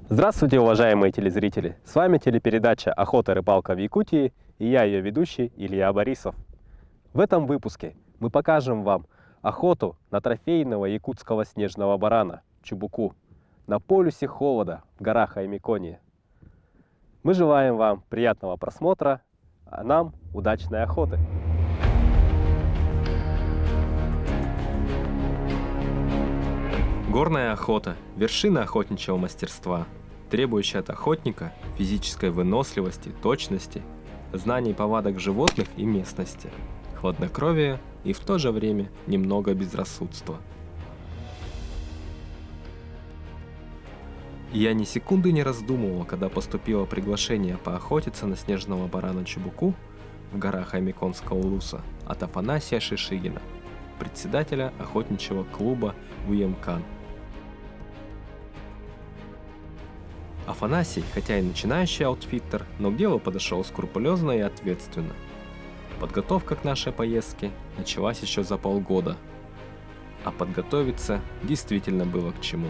Здравствуйте, уважаемые телезрители! С вами телепередача «Охота и рыбалка в Якутии» и я, ее ведущий Илья Борисов. В этом выпуске мы покажем вам охоту на трофейного якутского снежного барана Чубуку на полюсе холода в горах Аймиконии. Мы желаем вам приятного просмотра, а нам удачной охоты! Горная охота – вершина охотничьего мастерства, требующая от охотника физической выносливости, точности, знаний повадок животных и местности, хладнокровия и в то же время немного безрассудства. Я ни секунды не раздумывал, когда поступило приглашение поохотиться на снежного барана Чубуку в горах Аймиконского улуса от Афанасия Шишигина, председателя охотничьего клуба Уемкан. Афанасий, хотя и начинающий аутфиттер, но к делу подошел скрупулезно и ответственно. Подготовка к нашей поездке началась еще за полгода, а подготовиться действительно было к чему.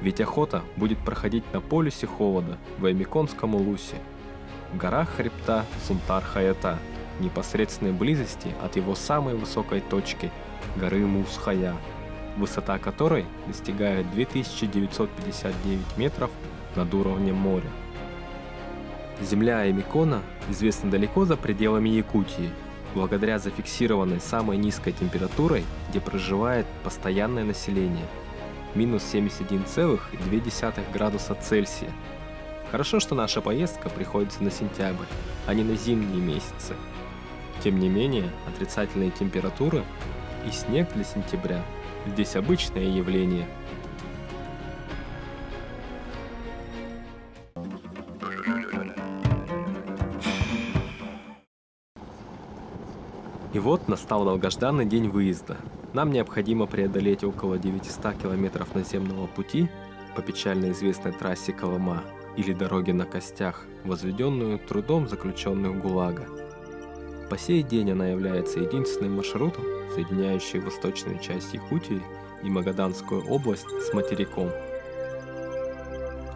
Ведь охота будет проходить на полюсе холода в Аймиконском улусе, в горах хребта Сунтар-Хаята, в непосредственной близости от его самой высокой точки горы Мусхая, высота которой достигает 2959 метров над уровнем моря. Земля Аймикона известна далеко за пределами Якутии, благодаря зафиксированной самой низкой температурой, где проживает постоянное население – минус 71,2 градуса Цельсия. Хорошо, что наша поездка приходится на сентябрь, а не на зимние месяцы. Тем не менее, отрицательные температуры и снег для сентября здесь обычное явление. И вот настал долгожданный день выезда. Нам необходимо преодолеть около 900 километров наземного пути по печально известной трассе Колыма или дороге на костях, возведенную трудом заключенных ГУЛАГа. По сей день она является единственным маршрутом, соединяющий восточную часть Якутии и Магаданскую область с материком.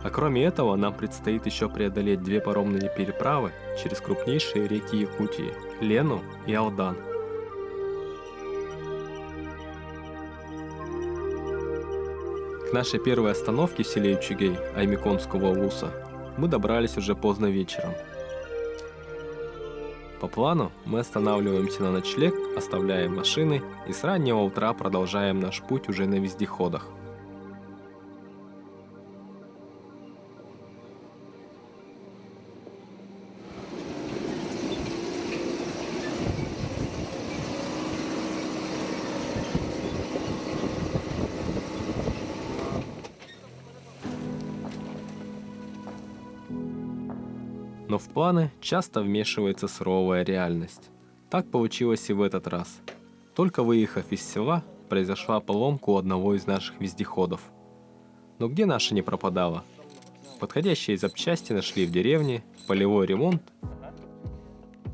А кроме этого, нам предстоит еще преодолеть две паромные переправы через крупнейшие реки Якутии – Лену и Алдан. К нашей первой остановке в селе Ючугей Аймиконского улуса мы добрались уже поздно вечером. По плану мы останавливаемся на ночлег, оставляем машины и с раннего утра продолжаем наш путь уже на вездеходах. Но в планы часто вмешивается суровая реальность. Так получилось и в этот раз. Только выехав из села, произошла поломка у одного из наших вездеходов. Но где наша не пропадала? Подходящие запчасти нашли в деревне, полевой ремонт.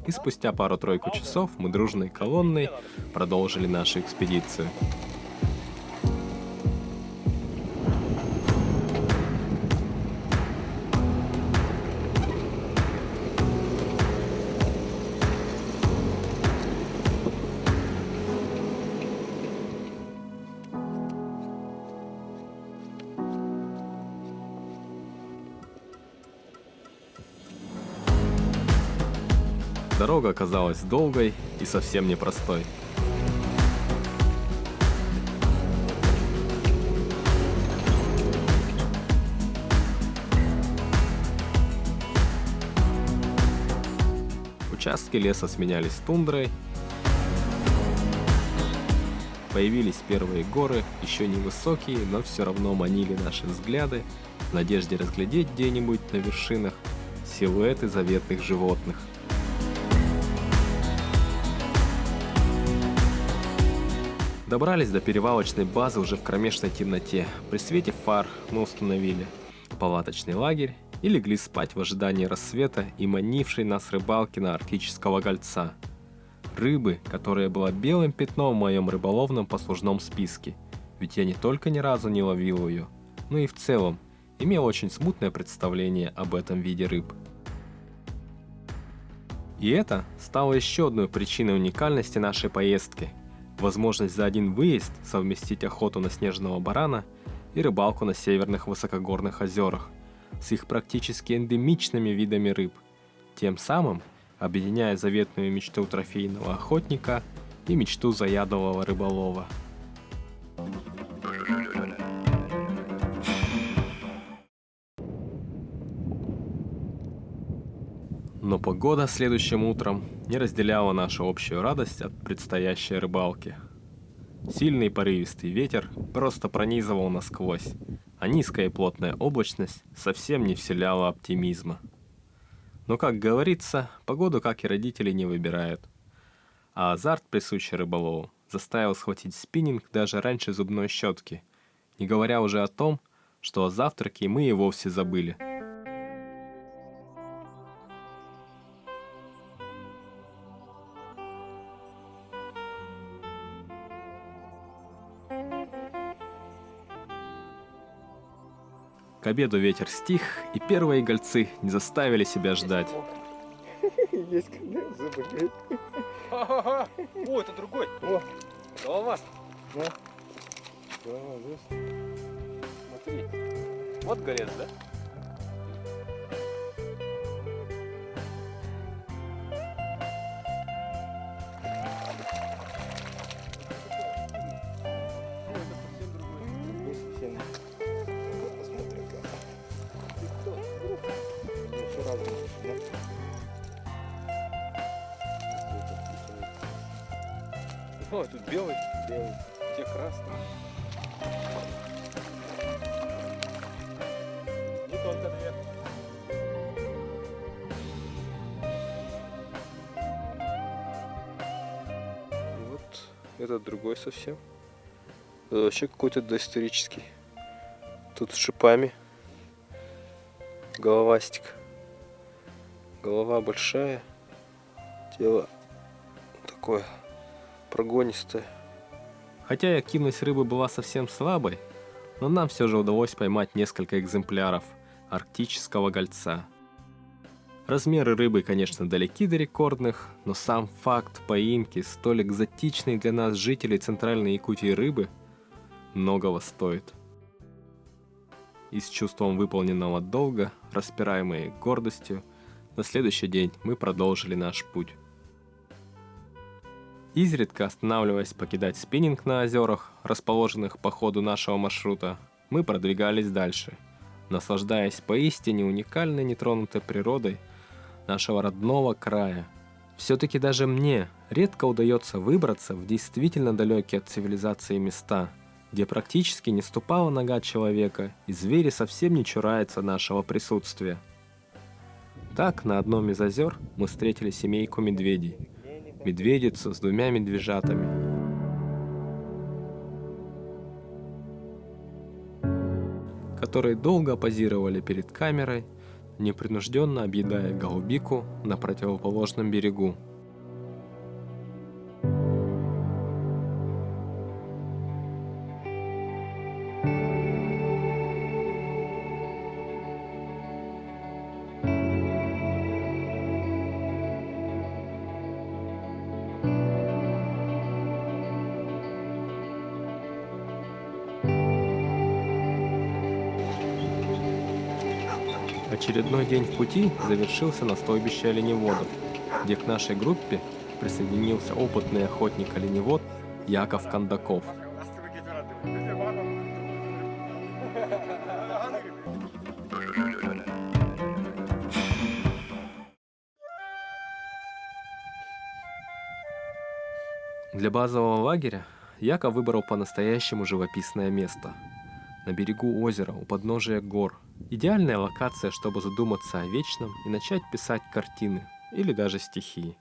И спустя пару-тройку часов мы дружной колонной продолжили нашу экспедицию. Дорога оказалась долгой и совсем непростой. Участки леса сменялись тундрой. Появились первые горы, еще невысокие, но все равно манили наши взгляды в надежде разглядеть где-нибудь на вершинах силуэты заветных животных. Добрались до перевалочной базы уже в кромешной темноте. При свете фар мы установили палаточный лагерь и легли спать в ожидании рассвета и манившей нас рыбалки на арктического гольца. Рыбы, которая была белым пятном в моем рыболовном послужном списке, ведь я не только ни разу не ловил ее, но и в целом имел очень смутное представление об этом виде рыб. И это стало еще одной причиной уникальности нашей поездки – возможность за один выезд совместить охоту на снежного барана и рыбалку на северных высокогорных озерах с их практически эндемичными видами рыб, тем самым объединяя заветную мечту трофейного охотника и мечту заядлого рыболова. Но погода следующим утром не разделяла нашу общую радость от предстоящей рыбалки. Сильный порывистый ветер просто пронизывал насквозь, а низкая и плотная облачность совсем не вселяла оптимизма. Но, как говорится, погоду, как и родители, не выбирают. А азарт, присущий рыболову, заставил схватить спиннинг даже раньше зубной щетки, не говоря уже о том, что о завтраке мы и вовсе забыли. К обеду ветер стих, и первые гольцы не заставили себя ждать. Есть зубы, говорит. О, это другой. О, Голова. да. Да, здесь. Смотри. Вот горец, да? Здесь совсем. Вот посмотрим-ка. Ну, все разом, да? О, тут белый, Белый. те красный. Не только две. И вот этот другой совсем. Это вообще какой-то доисторический. Тут с шипами. Головастик. Голова большая. Тело такое прогонистое. Хотя и активность рыбы была совсем слабой, но нам все же удалось поймать несколько экземпляров арктического гольца. Размеры рыбы, конечно, далеки до рекордных, но сам факт поимки столь экзотичной для нас жителей Центральной Якутии рыбы многого стоит. И с чувством выполненного долга, распираемой гордостью, на следующий день мы продолжили наш путь. Изредка останавливаясь покидать спиннинг на озерах, расположенных по ходу нашего маршрута, мы продвигались дальше, наслаждаясь поистине уникальной нетронутой природой нашего родного края. Все-таки даже мне редко удается выбраться в действительно далекие от цивилизации места, где практически не ступала нога человека, и звери совсем не чураются нашего присутствия. Так, на одном из озер мы встретили семейку медведей, медведицу с двумя медвежатами. Которые долго позировали перед камерой, непринужденно объедая голубику на противоположном берегу. Очередной день в пути завершился на стойбище оленеводов, где к нашей группе присоединился опытный охотник-оленевод Яков Кондаков. Для базового лагеря Яков выбрал по-настоящему живописное место. На берегу озера, у подножия гор. Идеальная локация, чтобы задуматься о вечном и начать писать картины или даже стихи.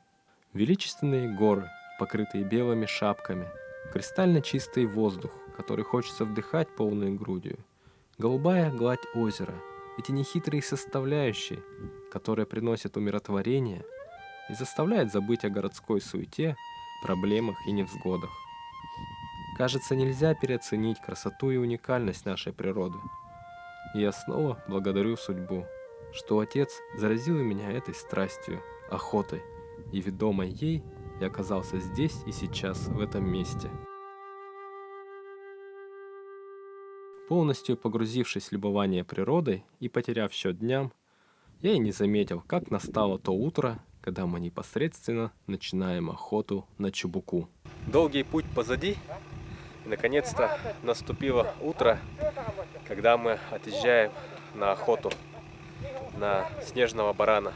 Величественные горы, покрытые белыми шапками, кристально чистый воздух, который хочется вдыхать полной грудью, голубая гладь озера, эти нехитрые составляющие, которые приносят умиротворение и заставляют забыть о городской суете, проблемах и невзгодах. Кажется, нельзя переоценить красоту и уникальность нашей природы. И я снова благодарю судьбу, что отец заразил меня этой страстью, охотой, и ведомой ей я оказался здесь и сейчас, в этом месте. Полностью погрузившись в любование природой и потеряв счет дням, я и не заметил, как настало то утро, когда мы непосредственно начинаем охоту на чубуку. Долгий путь позади, и наконец-то наступило утро, когда мы отъезжаем на охоту на снежного барана.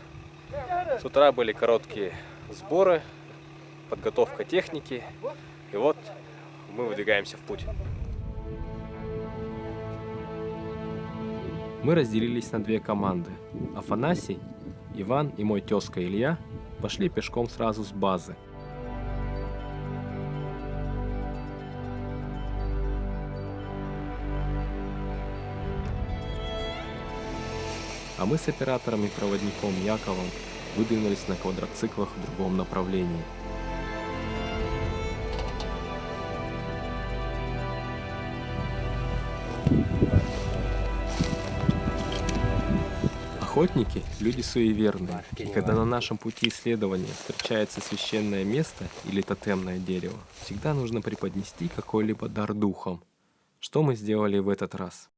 С утра были короткие сборы, подготовка техники, и вот мы выдвигаемся в путь. Мы разделились на две команды. Афанасий, Иван и мой тезка Илья пошли пешком сразу с базы. А мы с оператором и проводником Яковом выдвинулись на квадроциклах в другом направлении. Охотники – люди суеверные, и когда на нашем пути исследования встречается священное место или тотемное дерево, всегда нужно преподнести какой-либо дар духам. Что мы сделали в этот раз?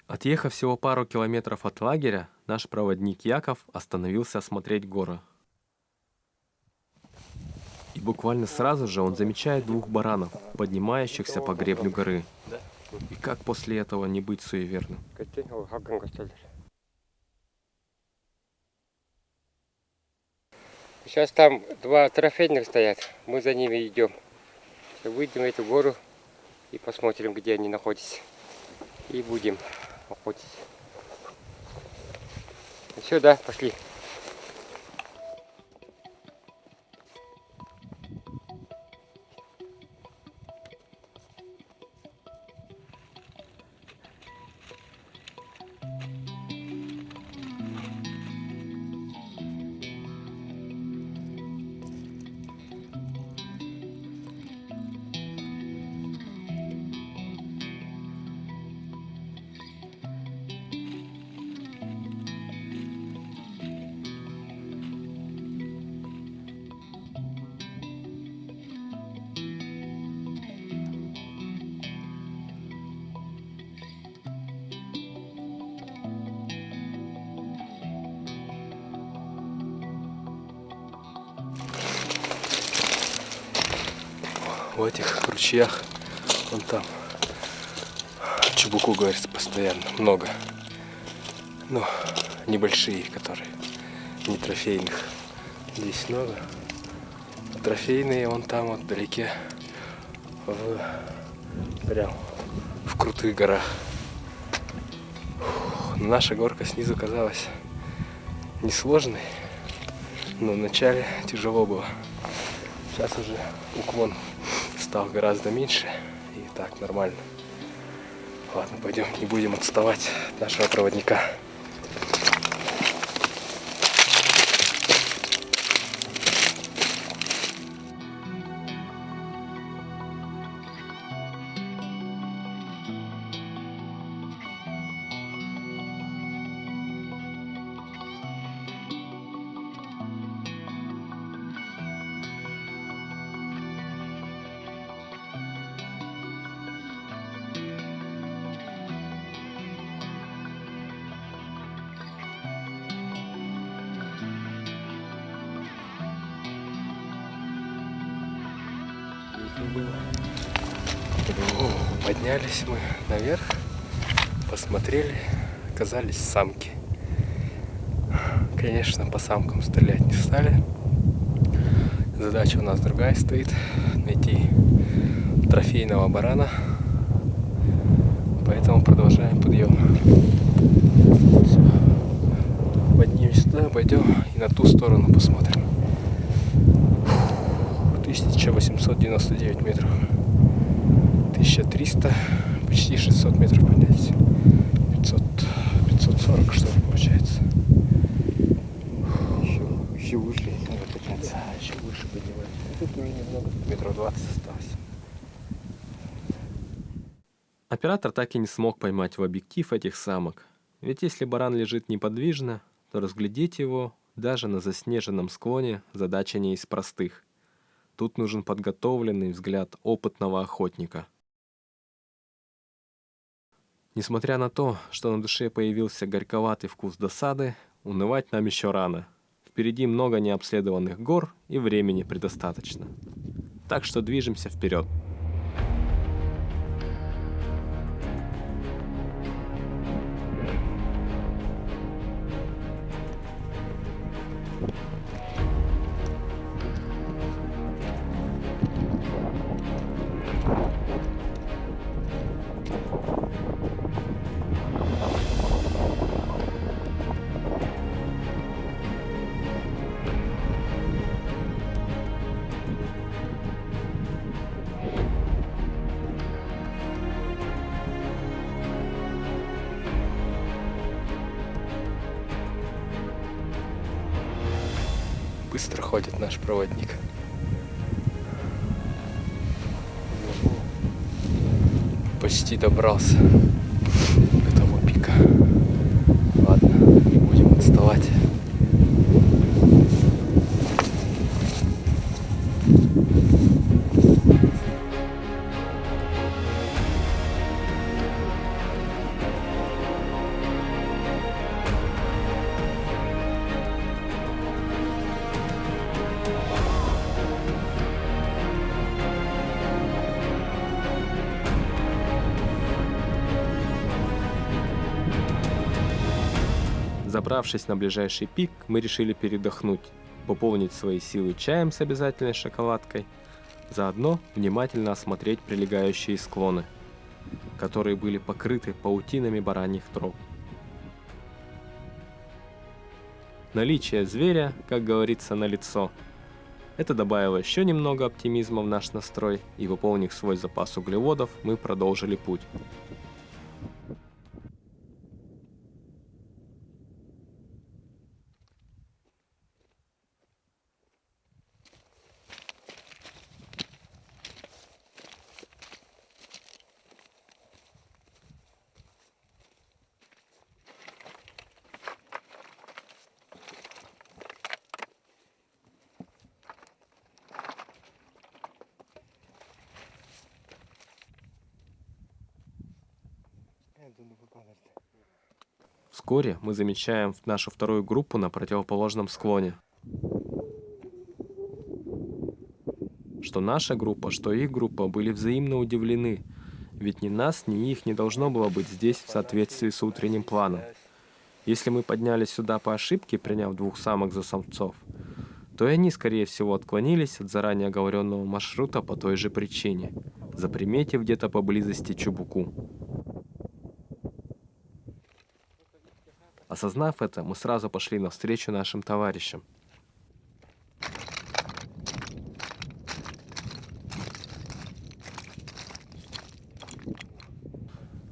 Отъехав всего пару километров от лагеря, наш проводник Яков остановился осмотреть горы. И буквально сразу же он замечает двух баранов, поднимающихся по гребню горы. И как после этого не быть суеверным? Сейчас там два трофейных стоят, мы за ними идем. Выйдем в эту гору и посмотрим, где они находятся. И будем охотиться. Все, да, пошли. В этих ручьях, вон там, чубуку, говорится, постоянно много. Но небольшие, которые не трофейных. Здесь много. А трофейные вон там вот вдалеке, прям в крутых горах. Наша горка снизу казалась несложной, но вначале тяжело было. Сейчас уже уклон стал гораздо меньше, и так нормально. Ладно, пойдем, не будем отставать от нашего проводника. Поднялись мы наверх, посмотрели, оказались самки. Конечно, по самкам стрелять не стали. Задача у нас другая стоит: найти трофейного барана. Поэтому продолжаем подъем. Поднимемся туда, пойдем и на ту сторону посмотрим. 1899 метров. 1300, почти 600 метров поднялись. 540, что ли, получается. поднимется, а еще больше поднимать. Тут уже немного, метров 20 осталось. Оператор так и не смог поймать в объектив этих самок. Ведь если баран лежит неподвижно, то разглядеть его даже на заснеженном склоне задача не из простых. Тут нужен подготовленный взгляд опытного охотника. Несмотря на то, что на душе появился горьковатый вкус досады, унывать нам еще рано. Впереди много необследованных гор и времени предостаточно. Так что движемся вперед. Быстро ходит наш проводник. Почти добрался до того пика. Ладно, не будем отставать. Забравшись на ближайший пик, мы решили передохнуть, пополнить свои силы чаем с обязательной шоколадкой, заодно внимательно осмотреть прилегающие склоны, которые были покрыты паутинами бараньих троп. Наличие зверя, как говорится, налицо. Это добавило еще немного оптимизма в наш настрой, и, пополнив свой запас углеводов, мы продолжили путь. Вскоре мы замечаем нашу вторую группу на противоположном склоне. Что наша группа, что их группа были взаимно удивлены, ведь ни нас, ни их не должно было быть здесь в соответствии с утренним планом. Если мы поднялись сюда по ошибке, приняв двух самок за самцов, то и они, скорее всего, отклонились от заранее оговоренного маршрута по той же причине, заприметив где-то поблизости чубуку. Осознав это, мы сразу пошли навстречу нашим товарищам.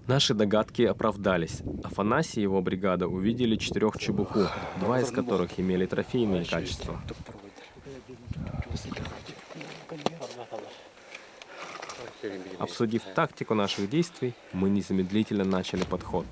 Наши догадки оправдались. Афанасий и его бригада увидели 4 чебуку, 2 из которых имели трофейные качества. Обсудив тактику наших действий, мы незамедлительно начали подход.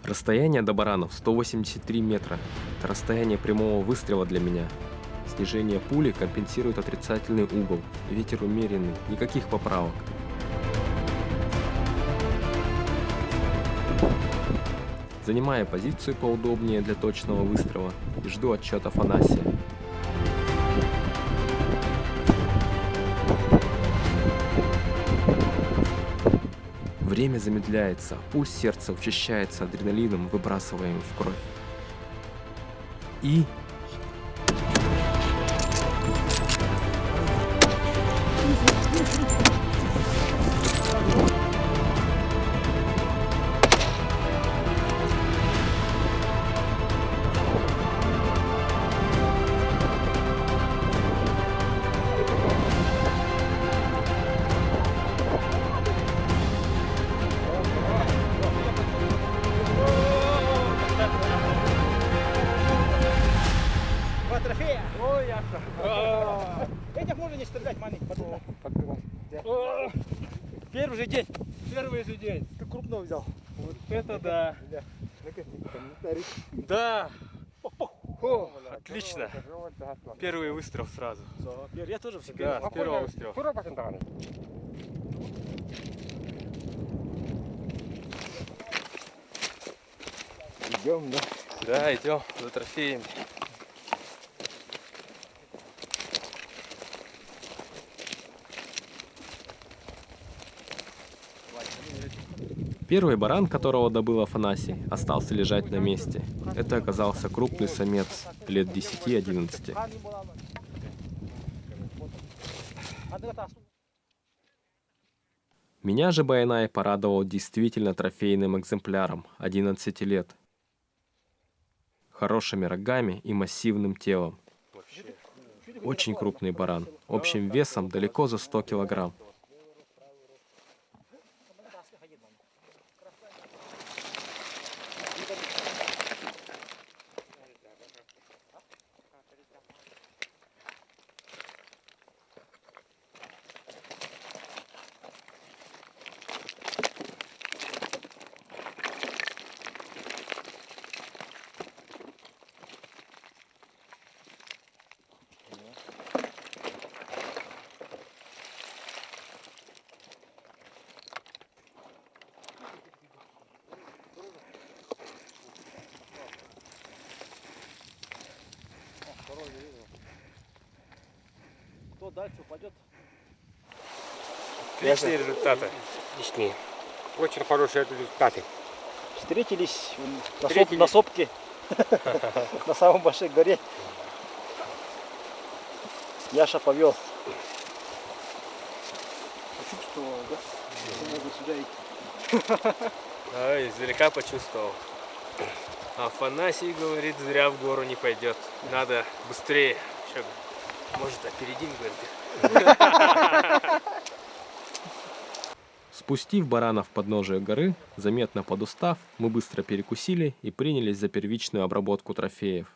Расстояние до баранов 183 метра. Это расстояние прямого выстрела для меня. Снижение пули компенсирует отрицательный угол. Ветер умеренный, никаких поправок. Занимаю позицию поудобнее для точного выстрела и жду отчета Афанасия. Время замедляется, пульс сердца учащается адреналином, выбрасываемым в кровь. И... Два трофея! Ой, ясно. Этих можно не стрелять, маленький подбивал. Первый же день. Первый же день. Ты крупного взял. Вот это да. Да. О, отлично. Первый выстрел сразу. Я тоже всегда. Да, с первого выстрела. Идем, да? Да, идем за трофеями. Первый баран, которого добыл Афанасий, остался лежать на месте. Это оказался крупный самец, лет 10-11. Меня же Байнай порадовал действительно трофейным экземпляром, 11 лет. Хорошими рогами и массивным телом. Очень крупный баран, общим весом далеко за 100 килограмм. Кто дальше упадет? Отличные результаты. Отличные. Очень хорошие результаты. Встретились Встретились. на сопке. На самой большой горе. Яша повел. Почувствовал, да? Что надо сюда идти. А, издалека почувствовал. Афанасий говорит, зря в гору не пойдет. Надо быстрее. Еще, может, опередим, говорит. Спустив барана в подножие горы, заметно подустав, мы быстро перекусили и принялись за первичную обработку трофеев.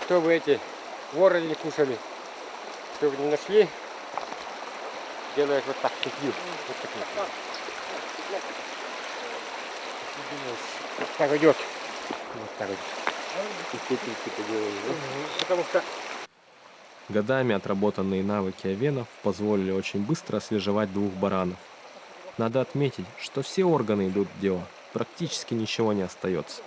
Чтобы эти вороны не кушали, чтобы не нашли, делают вот так, петлю. Вот такую. Вот так идет. Вот так идет. И петельки поделали. Потому что Годами отработанные навыки овенов позволили очень быстро освежевать 2 баранов. Надо отметить, что все органы идут в дело, практически ничего не остается.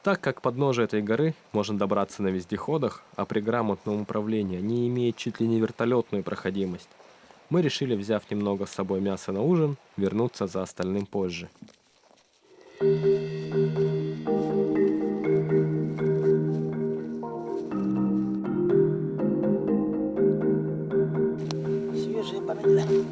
Так как подножие этой горы можно добраться на вездеходах, а при грамотном управлении не имеет чуть ли не вертолетную проходимость, мы решили, взяв немного с собой мяса на ужин, вернуться за остальным позже. Свежие баранины.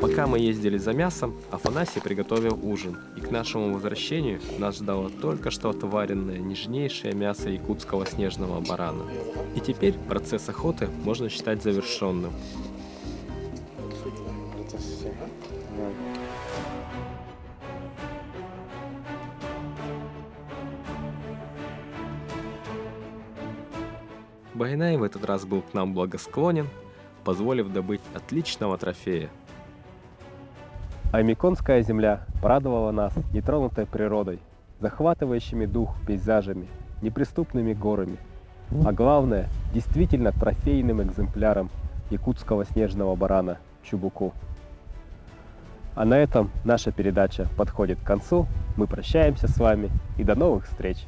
Пока мы ездили за мясом, Афанасий приготовил ужин, и к нашему возвращению нас ждало только что отваренное нежнейшее мясо якутского снежного барана. И теперь процесс охоты можно считать завершенным. Багинай в этот раз был к нам благосклонен, позволив добыть отличного трофея. Аймиконская земля порадовала нас нетронутой природой, захватывающими дух пейзажами, неприступными горами, а главное, действительно трофейным экземпляром якутского снежного барана Чубуку. А на этом наша передача подходит к концу. Мы прощаемся с вами и до новых встреч!